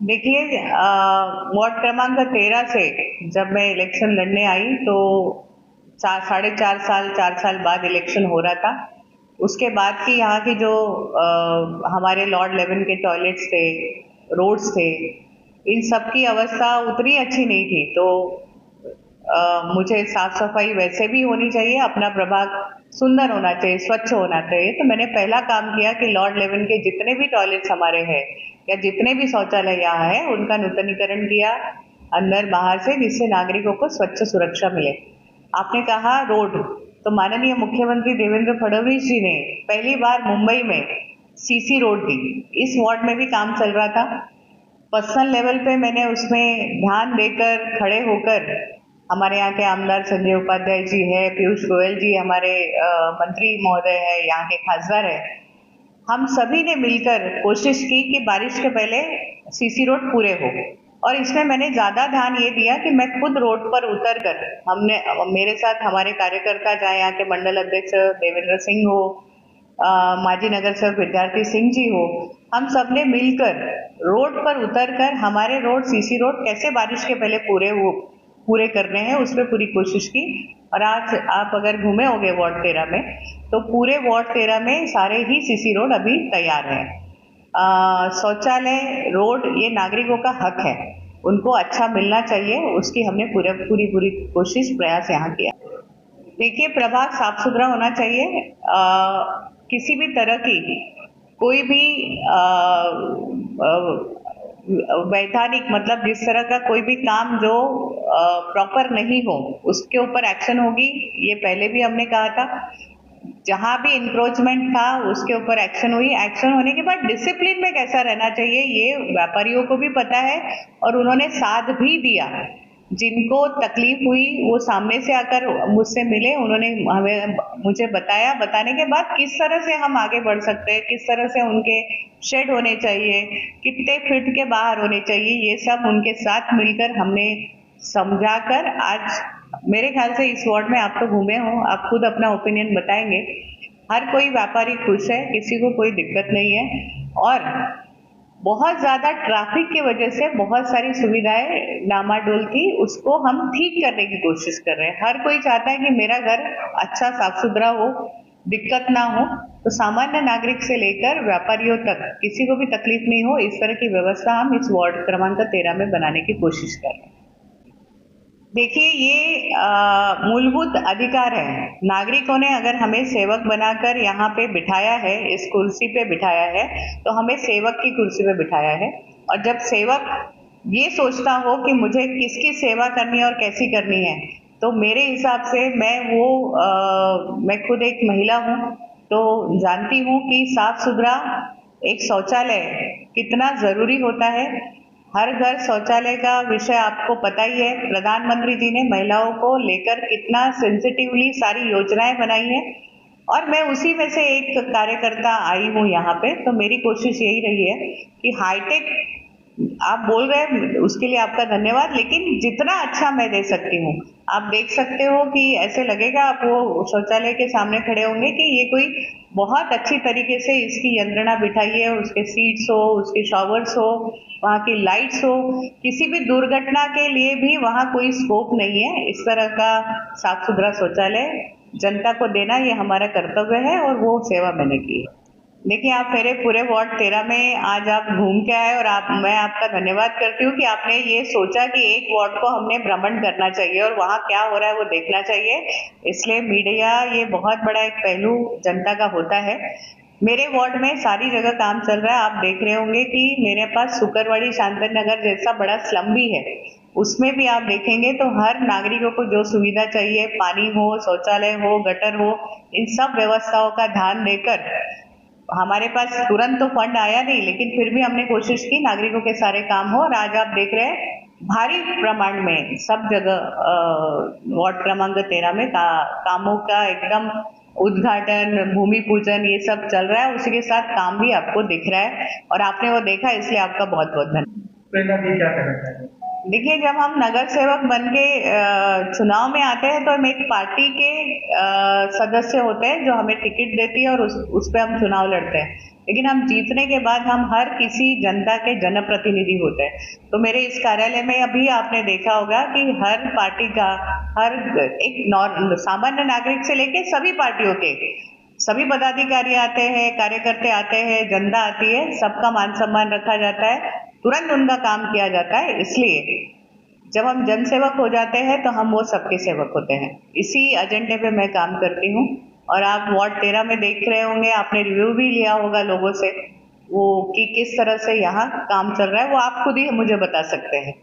देखिए, वार्ड क्रमांक 13 से जब मैं इलेक्शन लड़ने आई तो 4 साल बाद इलेक्शन हो रहा था। उसके बाद की यहाँ की जो हमारे लॉर्ड लेवन के टॉयलेट्स थे, रोड्स थे, इन सब की अवस्था उतनी अच्छी नहीं थी। तो मुझे साफ सफाई वैसे भी होनी चाहिए, अपना प्रभाग सुंदर होना चाहिए, स्वच्छ होना चाहिए। तो मैंने पहला काम किया कि लॉर्ड लेवन के जितने भी टॉयलेट्स हमारे हैं या जितने भी शौचालय यहाँ है उनका नूतनीकरण किया, अंदर बाहर से, जिससे नागरिकों को स्वच्छ सुरक्षा मिले। आपने कहा रोड, तो माननीय मुख्यमंत्री देवेंद्र फडणवीस जी ने पहली बार मुंबई में सीसी रोड दी। इस वार्ड में भी काम चल रहा था। पर्सनल लेवल पे मैंने उसमें ध्यान देकर, खड़े होकर, हमारे यहाँ के आमदार संजय उपाध्याय जी है, पीयूष गोयल जी हमारे मंत्री महोदय है, यहाँ के खासदार है, हम सभी ने मिलकर कोशिश की कि बारिश के पहले सीसी रोड पूरे हो। और इसमें मैंने ज्यादा ध्यान ये दिया कि मैं खुद रोड पर उतर कर, हमने, मेरे साथ हमारे कार्यकर्ता, चाहे यहाँ के मंडल अध्यक्ष देवेंद्र सिंह हो, माजी नगर सेवक विद्यार्थी सिंह जी हो, हम सब ने मिलकर रोड पर उतरकर हमारे रोड, सीसी रोड कैसे बारिश के पहले पूरे करने हैं, उस पर पूरी कोशिश की। और आज आप अगर घूमे होंगे वार्ड 13 में, तो पूरे वार्ड 13 में सारे ही सीसी रोड अभी तैयार हैं। शौचालय, रोड, ये नागरिकों का हक है, उनको अच्छा मिलना चाहिए, उसकी हमने पूरी कोशिश, प्रयास यहाँ किया। देखिए, प्रभाग साफ सुथरा होना चाहिए। किसी भी तरह की कोई भी वैधानिक, मतलब जिस तरह का कोई भी काम जो प्रॉपर नहीं हो, उसके ऊपर एक्शन होगी। ये पहले भी हमने कहा था। जहां भी इंक्रोचमेंट था उसके ऊपर एक्शन हुई। एक्शन होने के बाद डिसिप्लिन में कैसा रहना चाहिए ये व्यापारियों को भी पता है और उन्होंने साथ भी दिया। जिनको तकलीफ हुई वो सामने से आकर मुझसे मिले, उन्होंने मुझे बताया। बताने के बाद किस तरह से हम आगे बढ़ सकते हैं, किस तरह से उनके शेड होने चाहिए, कितने फीट के बाहर होने चाहिए, ये सब उनके साथ मिलकर हमने समझाकर आज मेरे ख्याल से इस वार्ड में आप तो घूमे हो, आप खुद अपना ओपिनियन बताएंगे, हर कोई व्यापारी खुश है, किसी को कोई दिक्कत नहीं है। और बहुत ज्यादा ट्रैफिक की वजह से बहुत सारी सुविधाएं डामाडोल थी, उसको हम ठीक करने की कोशिश कर रहे हैं। हर कोई चाहता है कि मेरा घर अच्छा साफ सुथरा हो, दिक्कत ना हो। तो सामान्य नागरिक से लेकर व्यापारियों तक किसी को भी तकलीफ नहीं हो, इस तरह की व्यवस्था हम इस वार्ड क्रमांक 13 में बनाने की कोशिश कर रहे हैं। देखिए, ये मूलभूत अधिकार है। नागरिकों ने अगर हमें सेवक बनाकर यहाँ पे बिठाया है, इस कुर्सी पे बिठाया है, तो हमें सेवक की कुर्सी पे बिठाया है। और जब सेवक ये सोचता हो कि मुझे किसकी सेवा करनी है और कैसी करनी है, तो मेरे हिसाब से मैं खुद एक महिला हूँ, तो जानती हूँ कि साफ सुथरा एक शौचालय कितना जरूरी होता है। हर घर शौचालय का विषय आपको पता ही है। प्रधानमंत्री जी ने महिलाओं को लेकर कितना सेंसिटिवली सारी योजनाएं बनाई है, और मैं उसी में से एक कार्यकर्ता आई हूँ यहाँ पे। तो मेरी कोशिश यही रही है कि हाईटेक आप बोल रहे हैं, उसके लिए आपका धन्यवाद, लेकिन जितना अच्छा मैं दे सकती हूँ, आप देख सकते हो कि ऐसे लगेगा, आप वो शौचालय के सामने खड़े होंगे कि ये कोई बहुत अच्छी तरीके से इसकी यंत्रणा बिठाई है, उसके सीट्स हो, उसके शॉवर्स हो, वहाँ की लाइट्स हो, किसी भी दुर्घटना के लिए भी वहाँ कोई स्कोप नहीं है। इस तरह का साफ सुथरा शौचालय जनता को देना ये हमारा कर्तव्य है, और वो सेवा मैंने की है। देखिए, आप मेरे पूरे वार्ड 13 में आज आप घूम के आए, और मैं आपका धन्यवाद करती हूँ कि आपने ये सोचा कि एक वार्ड को हमने भ्रमण करना चाहिए और वहाँ क्या हो रहा है वो देखना चाहिए। इसलिए मीडिया, ये बहुत बड़ा एक पहलू जनता का होता है। मेरे वार्ड में सारी जगह काम चल रहा है। आप देख रहे होंगे कि मेरे पास सुकरवाड़ी शांतन नगर जैसा बड़ा स्लम भी है, उसमें भी आप देखेंगे तो हर नागरिकों को जो सुविधा चाहिए, पानी हो, शौचालय हो, गटर हो, इन सब व्यवस्थाओं का ध्यान देकर, हमारे पास तुरंत तो फंड आया नहीं, लेकिन फिर भी हमने कोशिश की नागरिकों के सारे काम हो। और आज आप देख रहे हैं भारी प्रमाण में सब जगह वार्ड क्रमांक 13 में कामों का एकदम उद्घाटन, भूमि पूजन, ये सब चल रहा है। उसी के साथ काम भी आपको दिख रहा है, और आपने वो देखा, इसलिए आपका बहुत बहुत धन्यवाद। प्रेरणा जी क्या कहना चाहेंगे? देखिए, जब हम नगर सेवक बन के चुनाव में आते हैं तो हम एक पार्टी के सदस्य होते हैं जो हमें टिकट देती है और उस पे हम चुनाव लड़ते हैं। लेकिन हम जीतने के बाद हम हर किसी जनता के जनप्रतिनिधि होते हैं। तो मेरे इस कार्यालय में अभी आपने देखा होगा कि हर पार्टी का, हर एक सामान्य नागरिक से लेके सभी पार्टियों के सभी पदाधिकारी आते हैं, कार्यकर्ता आते हैं, जनता आती है, सबका मान सम्मान रखा जाता है, तुरंत उनका काम किया जाता है। इसलिए जब हम जन सेवक हो जाते हैं तो हम वो सबके सेवक होते हैं। इसी एजेंडे पे मैं काम करती हूँ। और आप वार्ड 13 में देख रहे होंगे, आपने रिव्यू भी लिया होगा लोगों से, वो कि किस तरह से यहाँ काम चल रहा है, वो आप खुद ही मुझे बता सकते हैं।